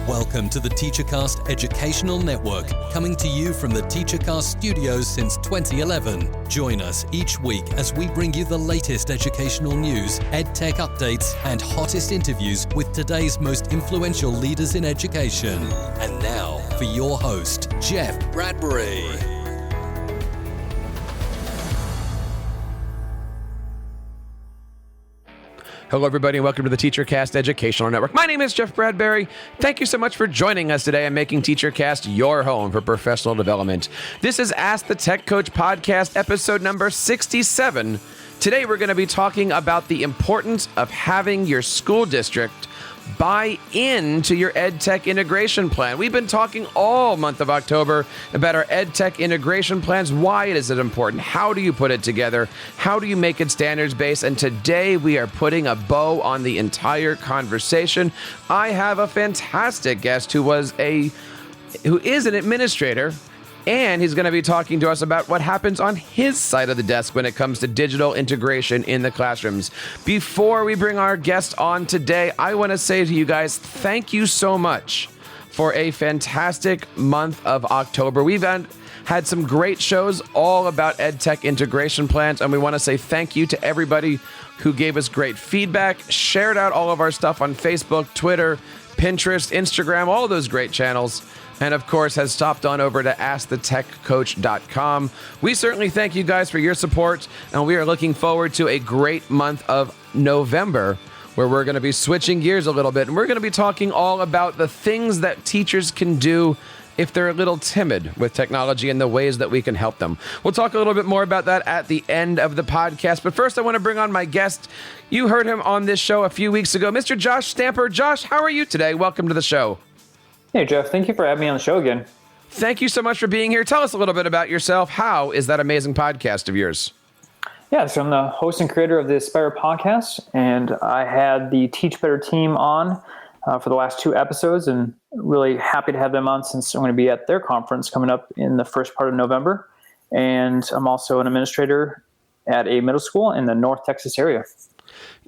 Welcome to the TeacherCast Educational Network, coming to you from the TeacherCast studios since 2011. Join us each week as we bring you the latest educational news, EdTech updates, and hottest interviews with today's most influential leaders in education. And now, for your host, Jeff Bradbury. Hello, everybody, and welcome to the TeacherCast Educational Network. My name is Jeff Bradbury. Thank you so much for joining us today and making TeacherCast your home for professional development. This is Ask the Tech Coach podcast, episode number 67. Today, we're going to be talking about the importance of having your school district buy into your EdTech integration plan. We've been talking all month of October about our EdTech integration plans. Why is it important? How do you put it together? How do you make it standards-based? And today we are putting a bow on the entire conversation. I have a fantastic guest who is an administrator, and he's going to be talking to us about what happens on his side of the desk when it comes to digital integration in the classrooms. Before we bring our guest on today, I want to say to you guys, thank you so much for a fantastic month of October. We've had some great shows all about EdTech integration plans, and we want to say thank you to everybody who gave us great feedback, shared out all of our stuff on Facebook, Twitter, Pinterest, Instagram, all those great channels. And of course, has stopped on over to AskTheTechCoach.com. We certainly thank you guys for your support, and we are looking forward to a great month of November, where we're going to be switching gears a little bit, and we're going to be talking all about the things that teachers can do if they're a little timid with technology and the ways that we can help them. We'll talk a little bit more about that at the end of the podcast. But first, I want to bring on my guest. You heard him on this show a few weeks ago, Mr. Josh Stamper. Josh, how are you today? Welcome to the show. Hey, Jeff. Thank you for having me on the show again. Thank you so much for being here. Tell us a little bit about yourself. How is that amazing podcast of yours? Yeah, so I'm the host and creator of the Aspire podcast, and I had the Teach Better team on for the last 2 episodes, and really happy to have them on since I'm going to be at their conference coming up in the first part of November. And I'm also an administrator at a middle school in the North Texas area.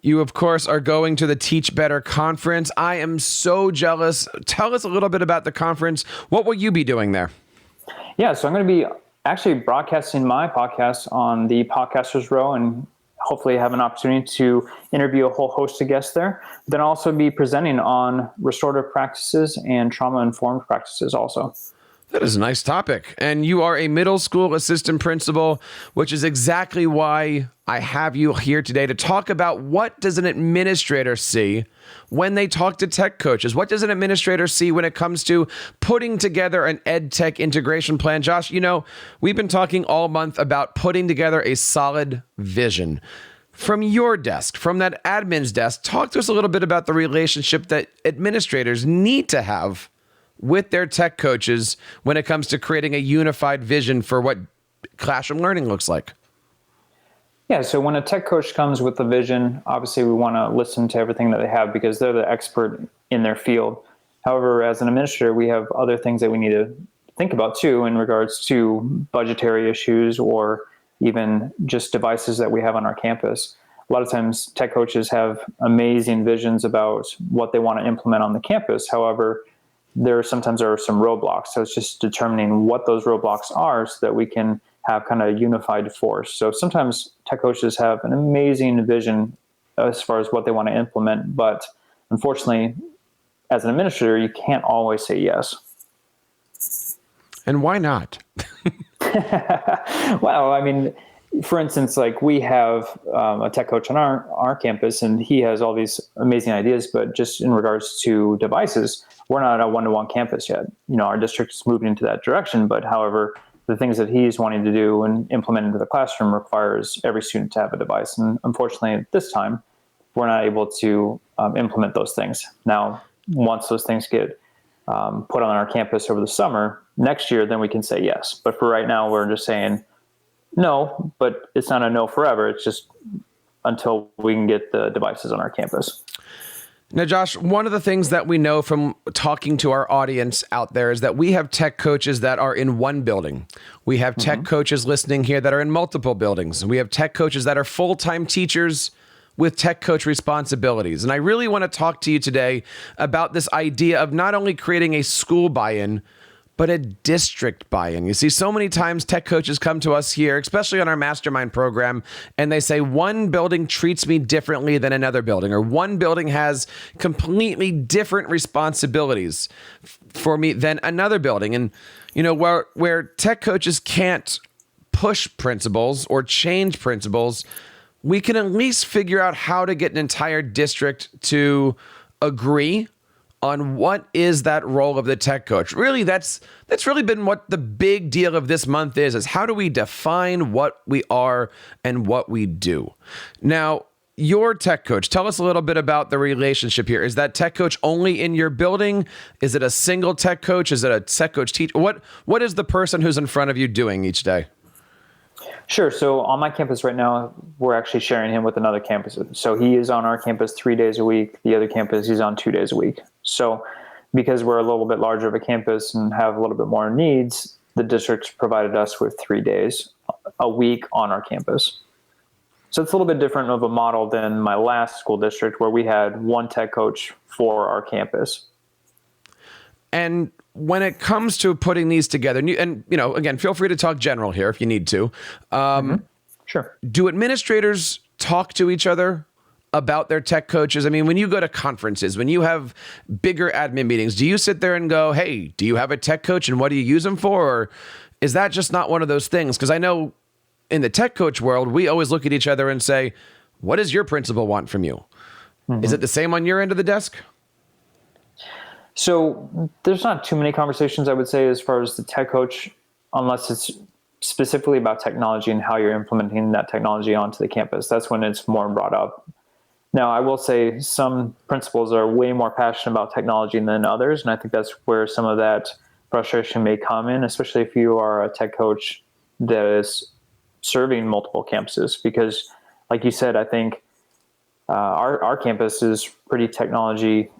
You, of course, are going to the Teach Better conference. I am so jealous. Tell us a little bit about the conference. What will you be doing there? Yeah, so I'm going to be actually broadcasting my podcast on the Podcasters Row, and hopefully have an opportunity to interview a whole host of guests there. Then I'll also be presenting on restorative practices and trauma-informed practices also. That is a nice topic. And you are a middle school assistant principal, which is exactly why I have you here today to talk about what does an administrator see when they talk to tech coaches? What does an administrator see when it comes to putting together an EdTech integration plan? Josh, we've been talking all month about putting together a solid vision. From your desk, from that admin's desk, talk to us a little bit about the relationship that administrators need to have with their tech coaches when it comes to creating a unified vision for what classroom learning looks like. Yeah, so when a tech coach comes with a vision, obviously we want to listen to everything that they have because they're the expert in their field. However, as an administrator, we have other things that we need to think about too in regards to budgetary issues or even just devices that we have on our campus. A lot of times tech coaches have amazing visions about what they want to implement on the campus. However, there sometimes are some roadblocks. So it's just determining what those roadblocks are so that we can have kind of a unified force. So sometimes tech coaches have an amazing vision as far as what they want to implement, but unfortunately, as an administrator, you can't always say yes. And why not? Well, I mean, for instance, like we have a tech coach on our campus, and he has all these amazing ideas, but just in regards to devices, we're not a one-to-one campus yet. Our district is moving into that direction, but however, the things that he's wanting to do and implement into the classroom requires every student to have a device. And unfortunately, at this time, we're not able to implement those things. Now, once those things get put on our campus over the summer, next year, then we can say yes. But for right now, we're just saying no, but it's not a no forever. It's just until we can get the devices on our campus. Now, Josh, one of the things that we know from talking to our audience out there is that we have tech coaches that are in one building. We have tech coaches listening here that are in multiple buildings. We have tech coaches that are full-time teachers with tech coach responsibilities. And I really want to talk to you today about this idea of not only creating a school buy-in, but a district buy-in. You see, so many times tech coaches come to us here, especially on our Mastermind program, and they say one building treats me differently than another building, or one building has completely different responsibilities for me than another building. And, you know, where tech coaches can't push principals or change principals, we can at least figure out how to get an entire district to agree on what is that role of the tech coach. Really, that's really been what the big deal of this month is how do we define what we are and what we do. Now, your tech coach, tell us a little bit about the relationship here. Is that tech coach only in your building? Is it a single tech coach? Is it a tech coach teacher? What is the person who's in front of you doing each day? Sure. So on my campus right now, we're actually sharing him with another campus. So he is on our campus 3 days a week. The other campus, he's on 2 days a week. So because we're a little bit larger of a campus and have a little bit more needs, the district provided us with 3 days a week on our campus. So it's a little bit different of a model than my last school district where we had one tech coach for our campus. And when it comes to putting these together, and you know, again, feel free to talk general here if you need to. Sure. Do administrators talk to each other about their tech coaches? I mean, when you go to conferences, when you have bigger admin meetings, do you sit there and go, hey, do you have a tech coach and what do you use them for? Or is that just not one of those things? Because I know in the tech coach world, we always look at each other and say, what does your principal want from you? Is it the same on your end of the desk? So there's not too many conversations, I would say, as far as the tech coach, unless it's specifically about technology and how you're implementing that technology onto the campus. That's when it's more brought up. Now, I will say some principals are way more passionate about technology than others, and I think that's where some of that frustration may come in, especially if you are a tech coach that is serving multiple campuses. Because, like you said, I think our campus is pretty technology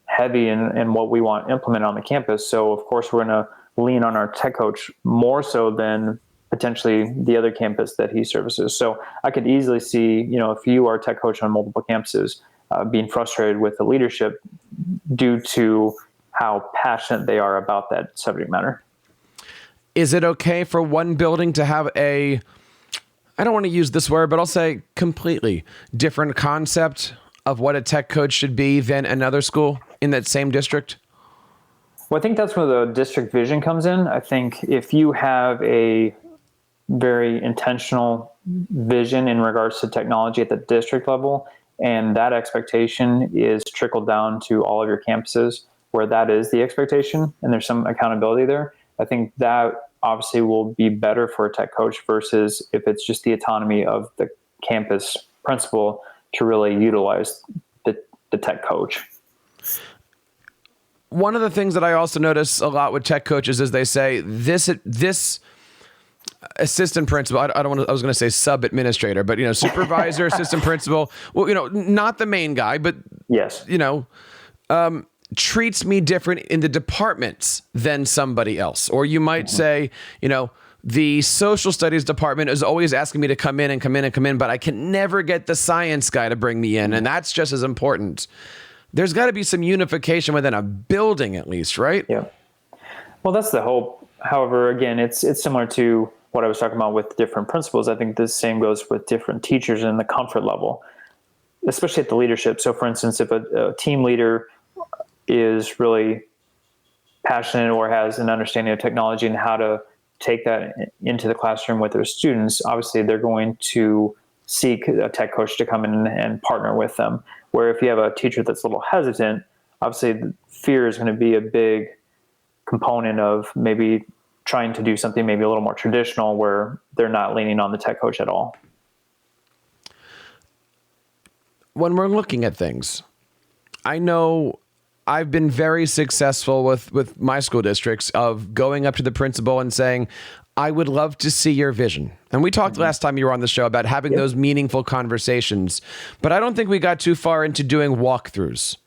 heavy in what we want implemented on the campus. So of course we're going to lean on our tech coach more so than potentially the other campus that he services. So I could easily see, you know, if you are a tech coach on multiple campuses, being frustrated with the leadership due to how passionate they are about that subject matter. Is it okay for one building to have I don't want to use this word, but I'll say completely different concept of what a tech coach should be than another school in that same district? Well, I think that's where the district vision comes in. I think if you have a very intentional vision in regards to technology at the district level, and that expectation is trickled down to all of your campuses where that is the expectation, and there's some accountability there, I think that obviously will be better for a tech coach versus if it's just the autonomy of the campus principal to really utilize the tech coach. One of the things that I also notice a lot with tech coaches is they say this assistant principal, I was going to say sub administrator, but, you know, supervisor, assistant principal, well, you know, not the main guy, but yes, you know, treats me different in the departments than somebody else. Or you might say, you know, the social studies department is always asking me to come in, but I can never get the science guy to bring me in. And that's just as important. There's got to be some unification within a building at least, right? Yeah. Well, that's the hope. However, again, it's similar to what I was talking about with different principals. I think the same goes with different teachers and the comfort level, especially at the leadership. So for instance, if a team leader is really passionate or has an understanding of technology and how to take that into the classroom with their students, obviously they're going to seek a tech coach to come in and partner with them. Where if you have a teacher that's a little hesitant, obviously fear is going to be a big component of maybe trying to do something maybe a little more traditional where they're not leaning on the tech coach at all. When we're looking at things, I know I've been very successful with my school districts of going up to the principal and saying, I would love to see your vision. And we talked last time you were on the show about having those meaningful conversations, but I don't think we got too far into doing walkthroughs.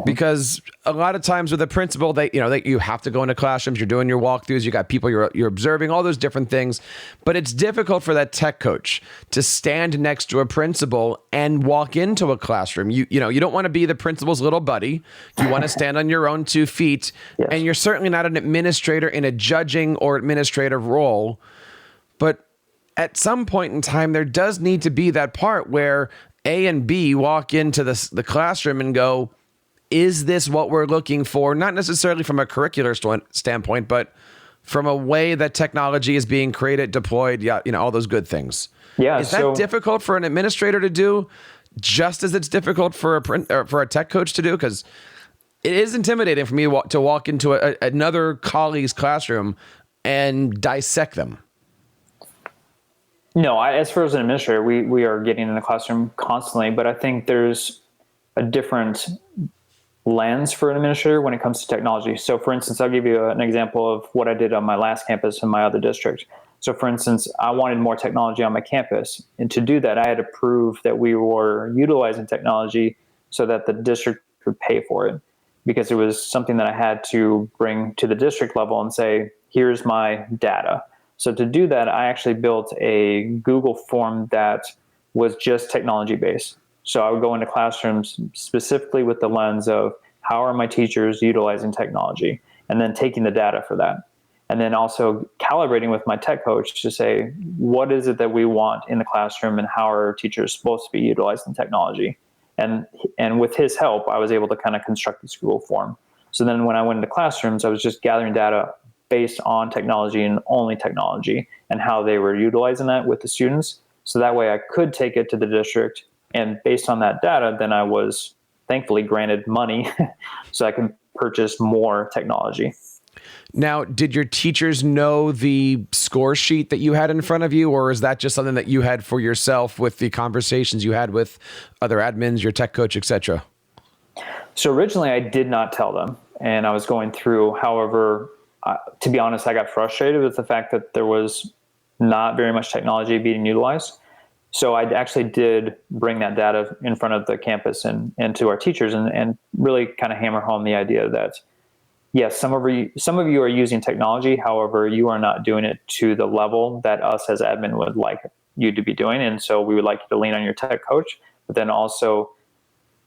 Because a lot of times with a principal, you have to go into classrooms, you're doing your walkthroughs, you got people you're observing, all those different things. But it's difficult for that tech coach to stand next to a principal and walk into a classroom. You don't want to be the principal's little buddy. You want to stand on your own 2 feet. Yes. And you're certainly not an administrator in a judging or administrative role. But at some point in time, there does need to be that part where A and B walk into the classroom and go, is this what we're looking for? Not necessarily from a curricular standpoint, but from a way that technology is being created, deployed, all those good things. Yeah. Is that difficult for an administrator to do, just as it's difficult for a tech coach to do? Because it is intimidating for me to walk into another colleague's classroom and dissect them. No, as far as an administrator, we are getting in the classroom constantly, but I think there's a different lens for an administrator when it comes to technology. So for instance, I'll give you an example of what I did on my last campus in my other district. So for instance, I wanted more technology on my campus. And to do that, I had to prove that we were utilizing technology so that the district would pay for it, because it was something that I had to bring to the district level and say, here's my data. So to do that, I actually built a Google form that was just technology based. So I would go into classrooms specifically with the lens of how are my teachers utilizing technology, and then taking the data for that. And then also calibrating with my tech coach to say, what is it that we want in the classroom and how are teachers supposed to be utilizing technology? And with his help, I was able to kind of construct this Google form. So then when I went into classrooms, I was just gathering data based on technology and only technology and how they were utilizing that with the students. So that way I could take it to the district. And based on that data, then I was thankfully granted money so I can purchase more technology. Now, did your teachers know the score sheet that you had in front of you, or is that just something that you had for yourself with the conversations you had with other admins, your tech coach, etc.? So originally I did not tell them, and I was going through. However, to be honest, I got frustrated with the fact that there was not very much technology being utilized. So I actually did bring that data in front of the campus and to our teachers and really kind of hammer home the idea that, yes, some of you are using technology. However, you are not doing it to the level that us as admin would like you to be doing. And so we would like you to lean on your tech coach, but then also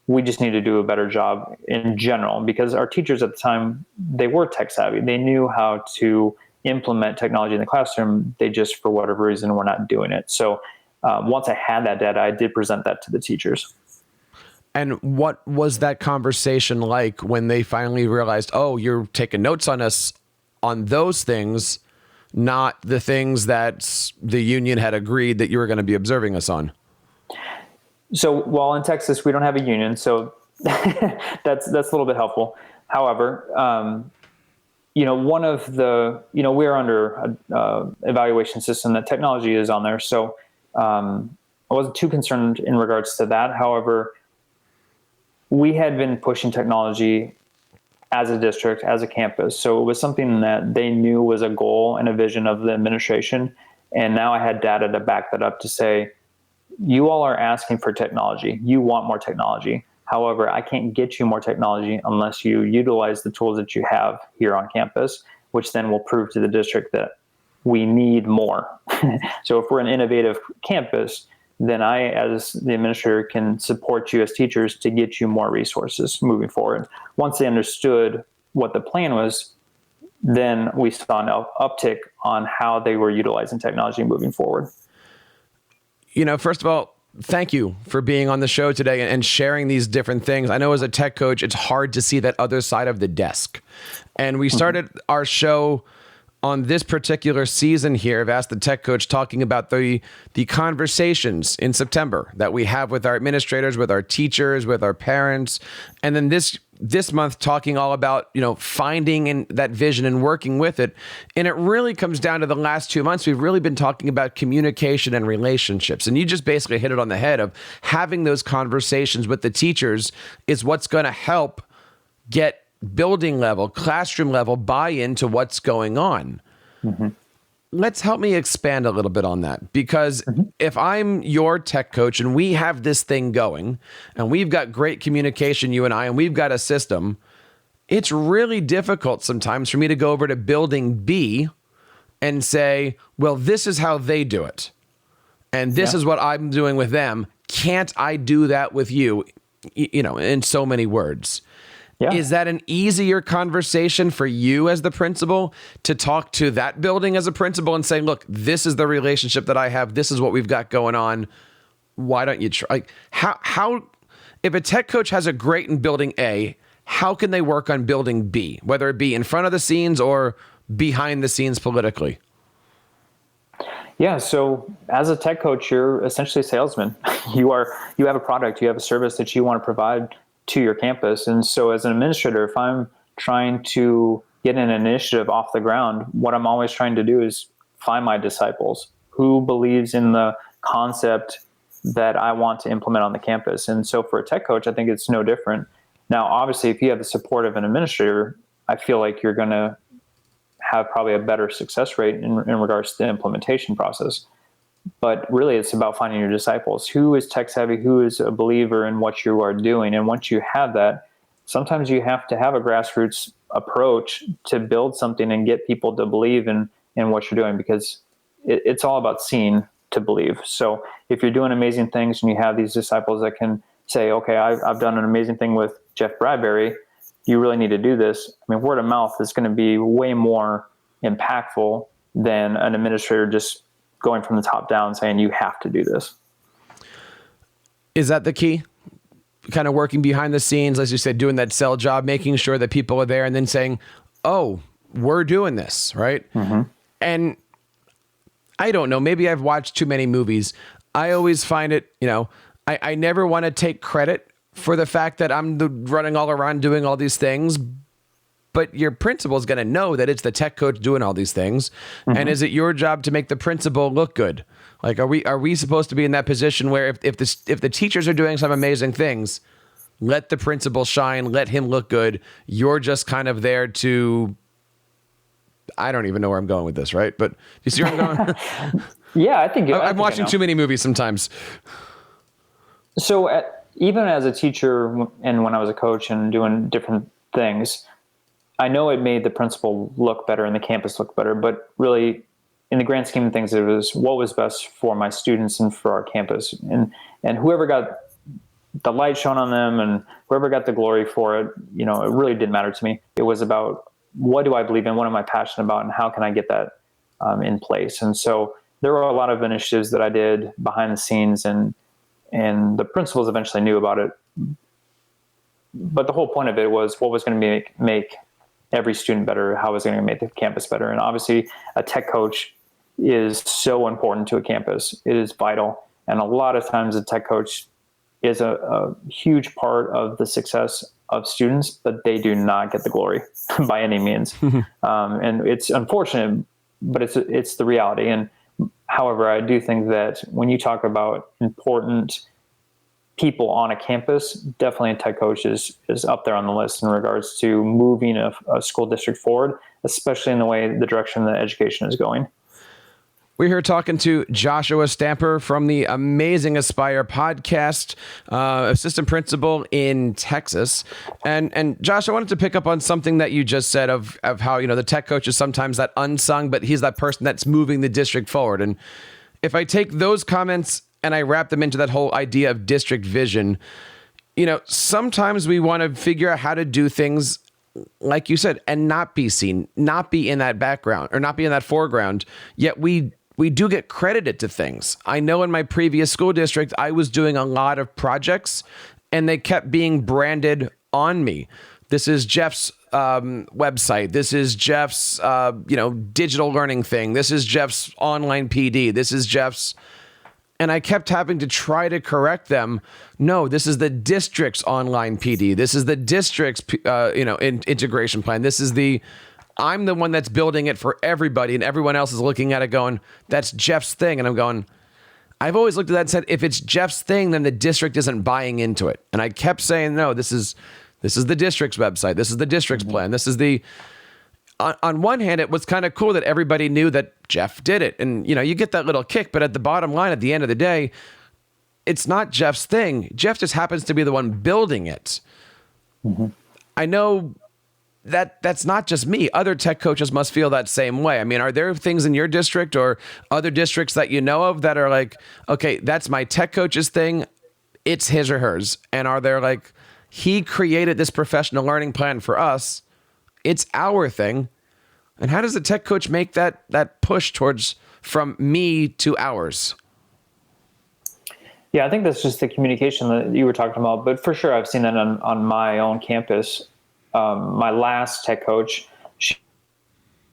we just need to do a better job in general, because our teachers at the time, they were tech savvy. They knew how to implement technology in the classroom. They just, for whatever reason, were not doing it. So once I had that data, I did present that to the teachers. And what was that conversation like when they finally realized, oh, you're taking notes on us on those things, not the things that the union had agreed that you were going to be observing us on? So while in Texas, we don't have a union, so that's a little bit helpful. However, one of the, we're under an evaluation system that technology is on there. So I wasn't too concerned in regards to that. However, we had been pushing technology as a district, as a campus. So it was something that they knew was a goal and a vision of the administration. And now I had data to back that up to say, you all are asking for technology. You want more technology. However, I can't get you more technology unless you utilize the tools that you have here on campus, which then will prove to the district that we need more. So if we're an innovative campus, then I, as the administrator, can support you as teachers to get you more resources moving forward. Once they understood what the plan was, then we saw an uptick on how they were utilizing technology moving forward. First of all, thank you for being on the show today and sharing these different things. I know as a tech coach, it's hard to see that other side of the desk. And we started our show on this particular season here of Ask the Tech Coach talking about the conversations in September that we have with our administrators, with our teachers, with our parents. And then this month talking all about, finding that vision and working with it. And it really comes down to the last 2 months. We've really been talking about communication and relationships. And you just basically hit it on the head of having those conversations with the teachers is what's going to help get building level, classroom level buy-in to what's going on. Mm-hmm. let's help me expand a little bit on that, because if I'm your tech coach and we have this thing going and we've got great communication, you and I, and we've got a system, it's really difficult sometimes for me to go over to building B and say, well, this is how they do it. And this is what I'm doing with them. Can't I do that with you? You know, in so many words. Yeah. Is that an easier conversation for you as the principal to talk to that building as a principal and say, look, this is the relationship that I have. This is what we've got going on. Why don't you try? How, if a tech coach has a great in building A, how can they work on building B, whether it be in front of the scenes or behind the scenes politically? Yeah. So as a tech coach, you're essentially a salesman. You have a product, you have a service that you want to provide to your campus. And so as an administrator, if I'm trying to get an initiative off the ground, what I'm always trying to do is find my disciples who believes in the concept that I want to implement on the campus. And so for a tech coach, I think it's no different. Now, obviously, if you have the support of an administrator, I feel like you're going to have probably a better success rate in regards to the implementation process. But really, it's about finding your disciples. Who is tech savvy? Who is a believer in what you are doing? And once you have that, sometimes you have to have a grassroots approach to build something and get people to believe in what you're doing, because it's all about seeing to believe. So if you're doing amazing things and you have these disciples that can say, okay, I've done an amazing thing with Jeff Bradbury, you really need to do this. I mean, word of mouth is going to be way more impactful than an administrator just going from the top down saying you have to do this. Is that the key? Kind of working behind the scenes, as you said, doing that sell job, making sure that people are there and then saying, oh, we're doing this, right? Mm-hmm. And I don't know, maybe I've watched too many movies. I always find it, I never want to take credit for the fact that I'm running all around doing all these things, but your principal is going to know that it's the tech coach doing all these things. Mm-hmm. And is it your job to make the principal look good? Like, are we supposed to be in that position where if the teachers are doing some amazing things, let the principal shine, let him look good. You're just kind of there to, I don't even know where I'm going with this, right? But you see where I'm going? Yeah, I think I'm watching too many movies sometimes. So even as a teacher and when I was a coach and doing different things, I know it made the principal look better and the campus look better, but really in the grand scheme of things, it was what was best for my students and for our campus. And whoever got the light shone on them and whoever got the glory for it, it really didn't matter to me. It was about what do I believe in, what am I passionate about, and how can I get that in place? And so there were a lot of initiatives that I did behind the scenes, and the principals eventually knew about it. But the whole point of it was what was going to make every student better, how was it going to make the campus better. And obviously a tech coach is so important to a campus. It is vital. And a lot of times a tech coach is a huge part of the success of students, but they do not get the glory by any means. And it's unfortunate, but it's the reality. And however, I do think that when you talk about important people on a campus, definitely a tech coach is up there on the list in regards to moving a school district forward, especially in the direction that education is going. We're here talking to Joshua Stamper from the amazing Aspire podcast, assistant principal in Texas. And Josh, I wanted to pick up on something that you just said of how, the tech coach is sometimes that unsung, but he's that person that's moving the district forward. And if I take those comments and I wrap them into that whole idea of district vision, sometimes we want to figure out how to do things, like you said, and not be seen, not be in that background or not be in that foreground. Yet we do get credited to things. I know in my previous school district, I was doing a lot of projects and they kept being branded on me. This is Jeff's website. This is Jeff's, digital learning thing. This is Jeff's online PD. This is Jeff's. And I kept having to try to correct them. No, this is the district's online PD. This is the district's, integration plan. I'm the one that's building it for everybody, and everyone else is looking at it going, that's Jeff's thing. And I'm going, I've always looked at that and said, if it's Jeff's thing, then the district isn't buying into it. And I kept saying, no, this is the district's website. This is the district's plan. This is on one hand, it was kind of cool that everybody knew that Jeff did it. And, you get that little kick. But at the bottom line, at the end of the day, it's not Jeff's thing. Jeff just happens to be the one building it. Mm-hmm. I know that's not just me. Other tech coaches must feel that same way. I mean, are there things in your district or other districts that you know of that are like, okay, that's my tech coach's thing, it's his or hers? And are there like, he created this professional learning plan for us, it's our thing? And how does the tech coach make that push towards from me to ours? Yeah, I think that's just the communication that you were talking about. But for sure, I've seen that on my own campus. My last tech coach, she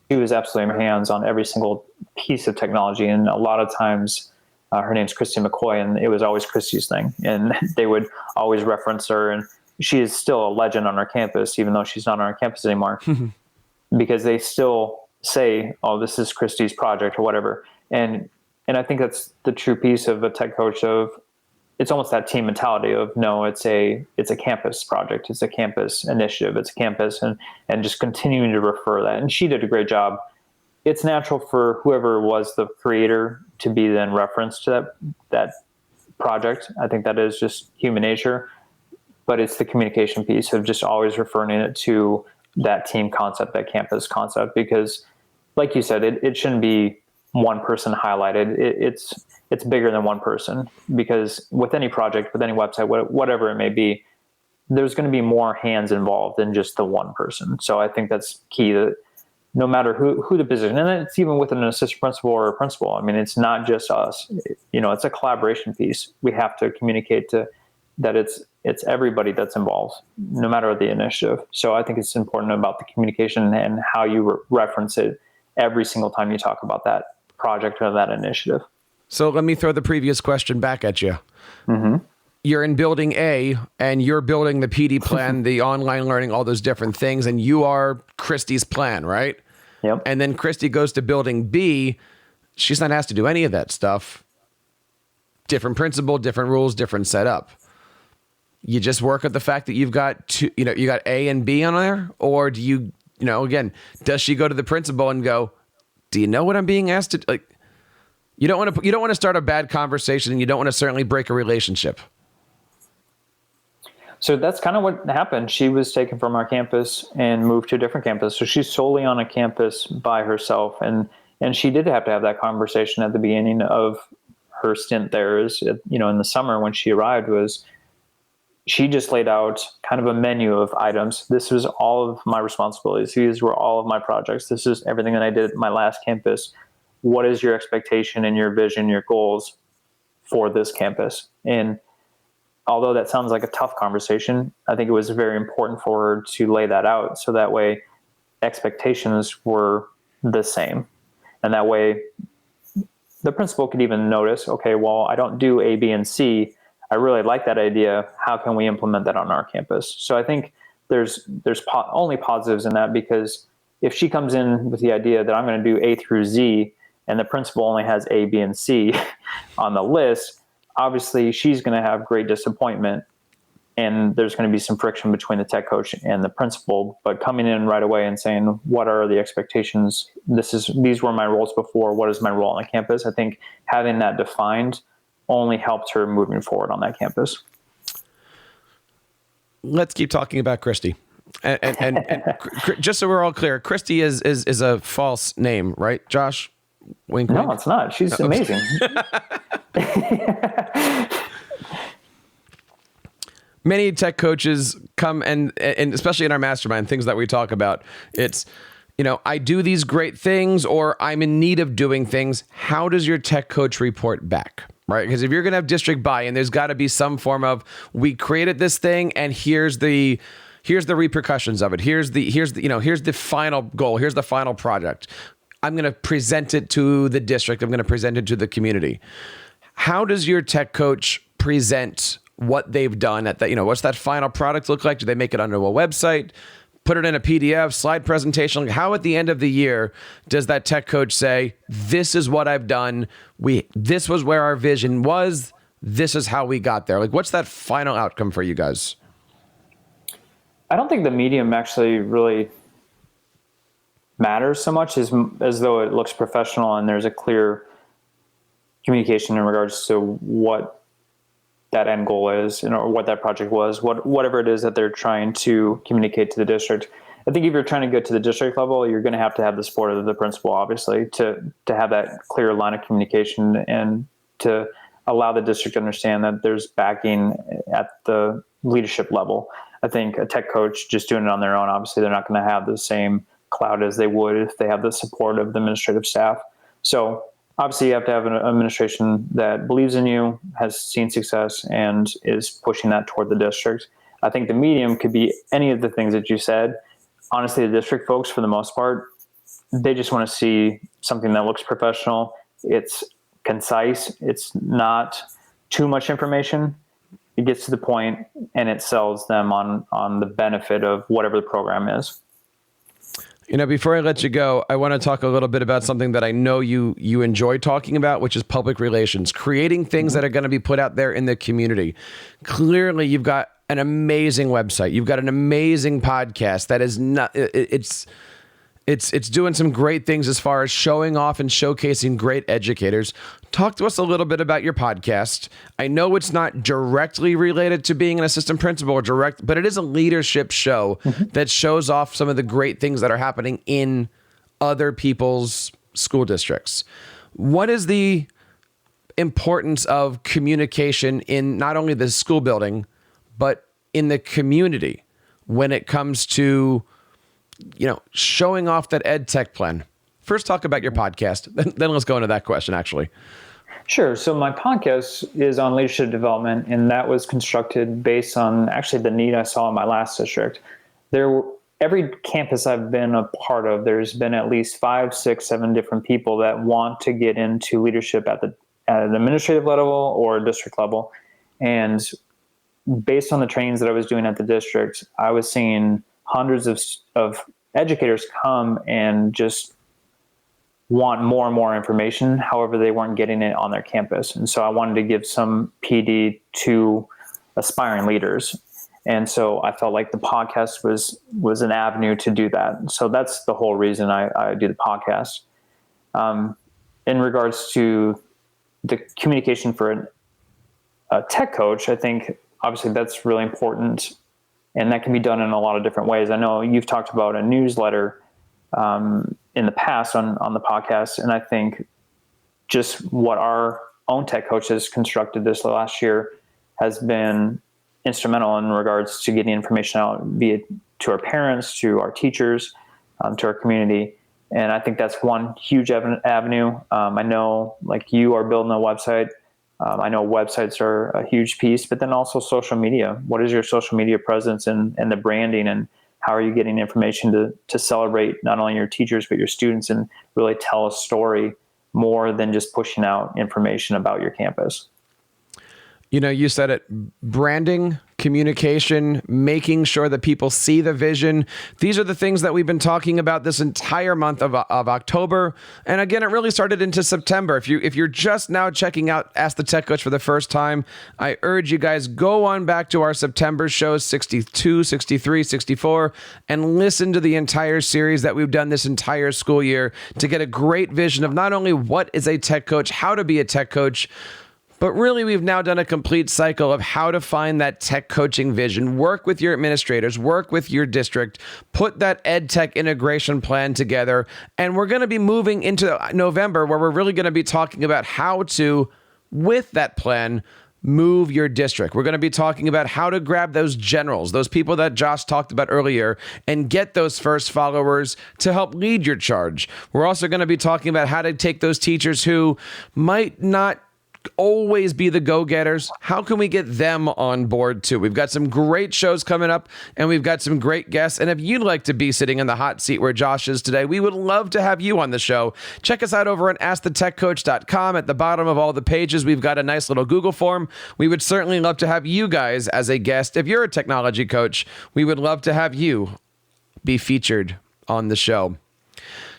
was absolutely in her hands on every single piece of technology. And a lot of times, her name's Christy McCoy, and it was always Christy's thing. And they would always reference her. And she is still a legend on our campus, even though she's not on our campus anymore, because they still say, oh, this is Christy's project or whatever. And I think that's the true piece of a tech coach of, it's almost that team mentality of, no, it's a campus project. It's a campus initiative. It's a campus, and just continuing to refer that. And she did a great job. It's natural for whoever was the creator to be then referenced to that project. I think that is just human nature, but it's the communication piece of just always referring it to that team concept, that campus concept, because like you said, it shouldn't be one person highlighted. It's bigger than one person, because with any project, with any website, whatever it may be, there's going to be more hands involved than just the one person. So I think that's key, that no matter who the position, and it's even with an assistant principal or a principal. I mean, it's not just us, it's a collaboration piece. We have to communicate that it's everybody that's involved, no matter the initiative. So I think it's important about the communication and how you reference it every single time you talk about that project or that initiative. So let me throw the previous question back at you. Mm-hmm. You're in building A, and you're building the PD plan, the online learning, all those different things, and you are Christy's plan, right? Yep. And then Christy goes to building B. She's not asked to do any of that stuff. Different principle, different rules, different setup. You just work at the fact that you've got two, you got A and B on there, or do you, again, does she go to the principal and go, do you know what I'm being asked to, like? You don't want to start a bad conversation, and you don't want to certainly break a relationship. So that's kind of what happened. She was taken from our campus and moved to a different campus. So she's solely on a campus by herself. And she did have to have that conversation at the beginning of her stint there, is, in the summer when she arrived, was she just laid out kind of a menu of items. This was all of my responsibilities. These were all of my projects. This is everything that I did at my last campus. What is your expectation and your vision, your goals for this campus? And although that sounds like a tough conversation, I think it was very important for her to lay that out, so that way expectations were the same. And that way the principal could even notice, okay, well, I don't do A, B, and C. I really like that idea. How can we implement that on our campus? So I think there's only positives in that, because if she comes in with the idea that I'm going to do A through Z, and the principal only has A, B, and C on the list, obviously she's going to have great disappointment, and there's going to be some friction between the tech coach and the principal. But coming in right away and saying, what are the expectations? These were my roles before. What is my role on the campus? I think having that defined only helped her moving forward on that campus. Let's keep talking about Christy. And just so we're all clear, Christy is a false name, right, Josh? Wink, no, wink. It's not. She's amazing. Many tech coaches come and especially in our mastermind, things that we talk about, it's, I do these great things, or I'm in need of doing things. How does your tech coach report back? Right? Because if you're going to have district buy-in, there's got to be some form of, we created this thing, and here's the repercussions of it. Here's the final goal. Here's the final project. I'm going to present it to the district. I'm going to present it to the community. How does your tech coach present what they've done at that? What's that final product look like? Do they make it onto a website, put it in a PDF, slide presentation? How at the end of the year does that tech coach say, this is what I've done. This was where our vision was. This is how we got there. Like, what's that final outcome for you guys? I don't think the medium actually really matters so much as though it looks professional and there's a clear communication in regards to what that end goal is, or what that project was, whatever it is that they're trying to communicate to the district. I think if you're trying to get to the district level, you're going to have the support of the principal, obviously, to have that clear line of communication and to allow the district to understand that there's backing at the leadership level. I think a tech coach just doing it on their own, obviously, they're not going to have the same clout as they would if they have the support of the administrative staff. So obviously, you have to have an administration that believes in you, has seen success, and is pushing that toward the district. I think the medium could be any of the things that you said. Honestly, the district folks, for the most part, they just want to see something that looks professional. It's concise. It's not too much information. It gets to the point, and it sells them on the benefit of whatever the program is. Before I let you go, I want to talk a little bit about something that I know you enjoy talking about, which is public relations, creating things that are going to be put out there in the community. Clearly, you've got an amazing website. You've got an amazing podcast that is not, it's doing some great things as far as showing off and showcasing great educators. Talk to us a little bit about your podcast. I know it's not directly related to being an assistant principal or but it is a leadership show that shows off some of the great things that are happening in other people's school districts. What is the importance of communication in not only the school building, but in the community when it comes to showing off that EdTech plan? First, talk about your podcast. Then let's go into that question, actually. Sure. So my podcast is on leadership development, and that was constructed based on actually the need I saw in my last district. Every campus I've been a part of, there's been at least 5, 6, 7 different people that want to get into leadership at an administrative level or district level. And based on the trainings that I was doing at the district, I was seeing hundreds of educators come and just want more and more information. However, they weren't getting it on their campus. And so I wanted to give some PD to aspiring leaders. And so I felt like the podcast was an avenue to do that. So that's the whole reason I do the podcast. In regards to the communication for a tech coach, I think obviously that's really important. And that can be done in a lot of different ways. I know you've talked about a newsletter in the past on the podcast. And I think just what our own tech coach has constructed this last year has been instrumental in regards to getting information out, be it to our parents, to our teachers, to our community. And I think that's one huge avenue. I know, like, you are building a website. I know websites are a huge piece, but then also social media. What is your social media presence and the branding, and how are you getting information to celebrate not only your teachers, but your students, and really tell a story more than just pushing out information about your campus? You said it, branding, communication, making sure that people see the vision. These are the things that we've been talking about this entire month of October. And again, it really started into September. If you're just now checking out Ask the Tech Coach for the first time, I urge you guys, go on back to our September shows, 62, 63, 64, and listen to the entire series that we've done this entire school year to get a great vision of not only what is a tech coach, how to be a tech coach, but really, we've now done a complete cycle of how to find that tech coaching vision, work with your administrators, work with your district, put that EdTech integration plan together. And we're going to be moving into November, where we're really going to be talking about how to, with that plan, move your district. We're going to be talking about how to grab those generals, those people that Josh talked about earlier, and get those first followers to help lead your charge. We're also going to be talking about how to take those teachers who might not always be the go-getters. How can we get them on board too? We've got some great shows coming up, and we've got some great guests. And if you'd like to be sitting in the hot seat where Josh is today, we would love to have you on the show. Check us out over at askthetechcoach.com. At the bottom of all the pages, we've got a nice little Google form. We would certainly love to have you guys as a guest. If you're a technology coach, we would love to have you be featured on the show.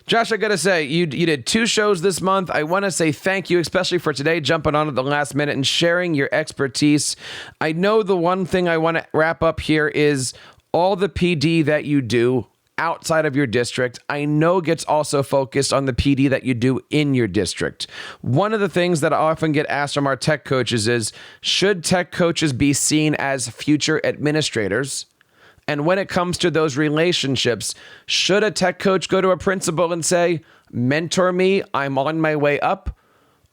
Josh, I got to say, you did 2 shows this month. I want to say thank you, especially for today, jumping on at the last minute and sharing your expertise. I know the one thing I want to wrap up here is all the PD that you do outside of your district, I know gets also focused on the PD that you do in your district. One of the things that I often get asked from our tech coaches is, should tech coaches be seen as future administrators? And when it comes to those relationships, should a tech coach go to a principal and say, mentor me, I'm on my way up?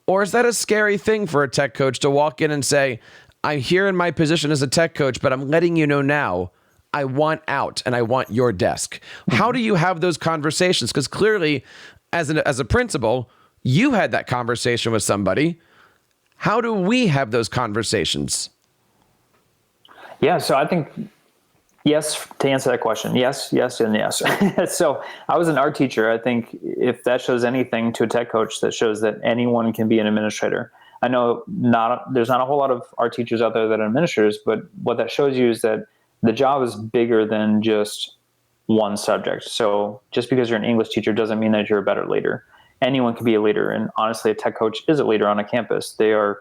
Or is that a scary thing for a tech coach to walk in and say, I'm here in my position as a tech coach, but I'm letting you know now, I want out and I want your desk. How do you have those conversations? Because clearly, as a principal, you had that conversation with somebody. How do we have those conversations? Yeah, so I think, yes, to answer that question, yes, and yes. So I was an art teacher. I think if that shows anything to a tech coach, that shows that anyone can be an administrator. I know there's not a whole lot of art teachers out there that are administrators, but what that shows you is that the job is bigger than just one subject. So just because you're an English teacher doesn't mean that you're a better leader. Anyone can be a leader. And honestly, a tech coach is a leader on a campus. They are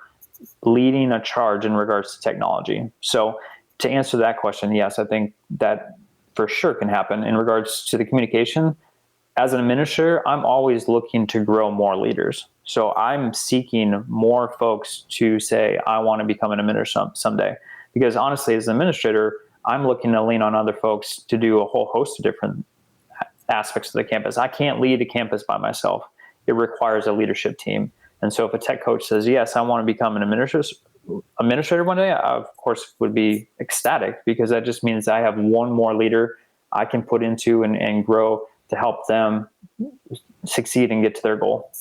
leading a charge in regards to technology. So to answer that question, yes, I think that for sure can happen. In regards to the communication, as an administrator, I'm always looking to grow more leaders. So I'm seeking more folks to say, I want to become an administrator someday. Because honestly, as an administrator, I'm looking to lean on other folks to do a whole host of different aspects of the campus. I can't lead a campus by myself. It requires a leadership team. And so if a tech coach says, yes, I want to become an administrator one day, I, of course, would be ecstatic, because that just means I have one more leader I can put into and grow to help them succeed and get to their goal.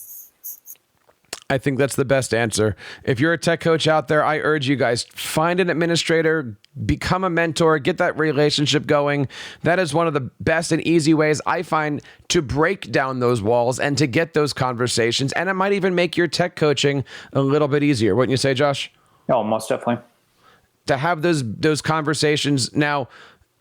I think that's the best answer. If you're a tech coach out there, I urge you guys, find an administrator, become a mentor, get that relationship going. That is one of the best and easy ways I find to break down those walls and to get those conversations. And it might even make your tech coaching a little bit easier. Wouldn't you say, Josh? Oh, most definitely. To have those conversations. Now,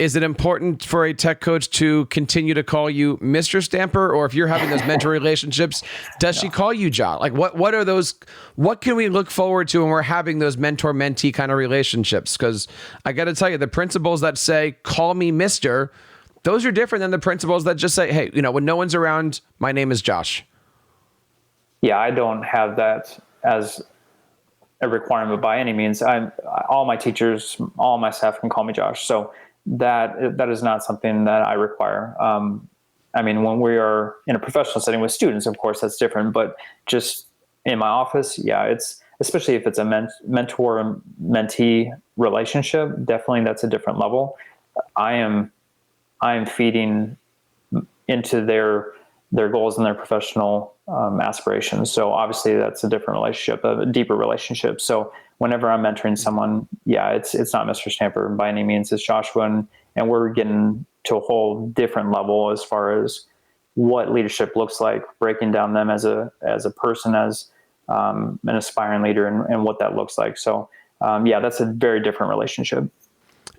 is it important for a tech coach to continue to call you Mr. Stamper? Or if you're having those mentor relationships, does she call you John? Like what are those, what can we look forward to when we're having those mentor-mentee kind of relationships? Because I got to tell you, the principals that say, call me Mr., those are different than the principals that just say, hey, when no one's around, my name is Josh. Yeah, I don't have that as a requirement by any means. All my teachers, all my staff can call me Josh. So that is not something that I require. I mean, when we are in a professional setting with students, of course, that's different. But just in my office, yeah, it's especially if it's a mentor and mentee relationship. Definitely, that's a different level. I am feeding into their goals and their professional aspirations. So obviously, that's a different relationship, a deeper relationship. So whenever I'm mentoring someone, yeah, it's not Mr. Stamper by any means. It's Joshua, and we're getting to a whole different level as far as what leadership looks like, breaking down them as a person, as an aspiring leader, and what that looks like. So yeah, that's a very different relationship.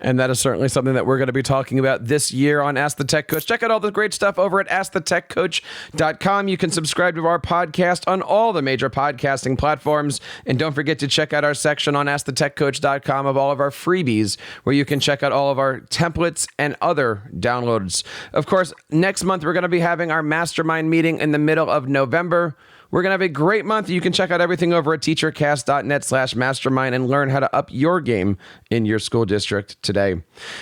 And that is certainly something that we're going to be talking about this year on Ask the Tech Coach. Check out all the great stuff over at AskTheTechCoach.com. You can subscribe to our podcast on all the major podcasting platforms. And don't forget to check out our section on AskTheTechCoach.com of all of our freebies, where you can check out all of our templates and other downloads. Of course, next month, we're going to be having our Mastermind meeting in the middle of November. We're going to have a great month. You can check out everything over at teachercast.net/mastermind and learn how to up your game in your school district today.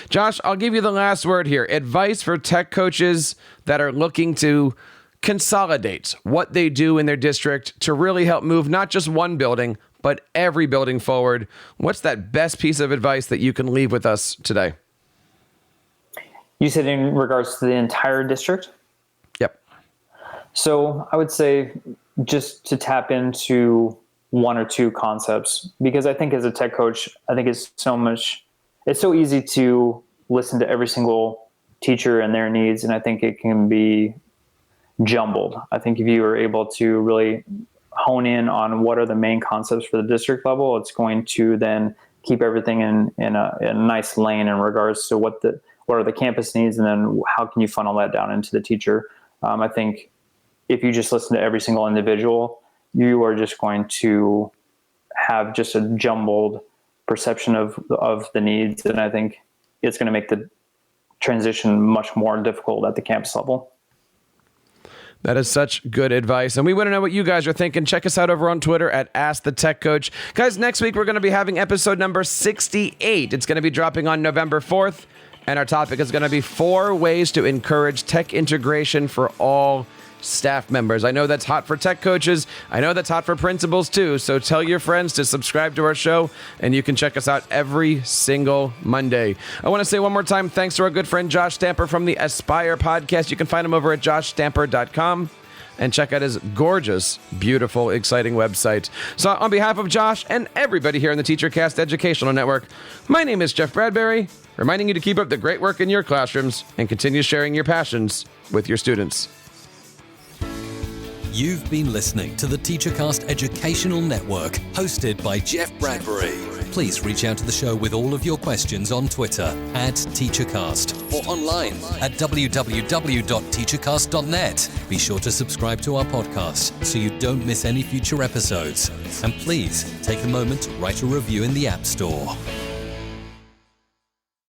Josh, I'll give you the last word here. Advice for tech coaches that are looking to consolidate what they do in their district to really help move not just one building, but every building forward. What's that best piece of advice that you can leave with us today? You said in regards to the entire district? Yep. So I would say just to tap into one or two concepts, because I think as a tech coach, I think it's so easy to listen to every single teacher and their needs. And I think it can be jumbled. I think if you are able to really hone in on what are the main concepts for the district level, it's going to then keep everything in a nice lane in regards to what are the campus needs, and then how can you funnel that down into the teacher. I think if you just listen to every single individual, you are just going to have just a jumbled perception of the needs. And I think it's going to make the transition much more difficult at the campus level. That is such good advice. And we want to know what you guys are thinking. Check us out over on Twitter at Ask the Tech Coach. Guys, next week we're going to be having episode number 68. It's going to be dropping on November 4th. And our topic is going to be 4 ways to encourage tech integration for all staff members. I know that's hot for tech coaches. I know that's hot for principals too. So tell your friends to subscribe to our show, and you can check us out every single Monday. I want to say one more time, thanks to our good friend Josh Stamper from the Aspire podcast. You can find him over at joshstamper.com and check out his gorgeous, beautiful, exciting website. So on behalf of Josh and everybody here in the TeacherCast Educational Network, my name is Jeff Bradbury, reminding you to keep up the great work in your classrooms and continue sharing your passions with your students. You've been listening to the TeacherCast Educational Network, hosted by Jeff Bradbury. Please reach out to the show with all of your questions on Twitter at TeacherCast or online at www.teachercast.net. Be sure to subscribe to our podcast so you don't miss any future episodes. And please take a moment to write a review in the App Store.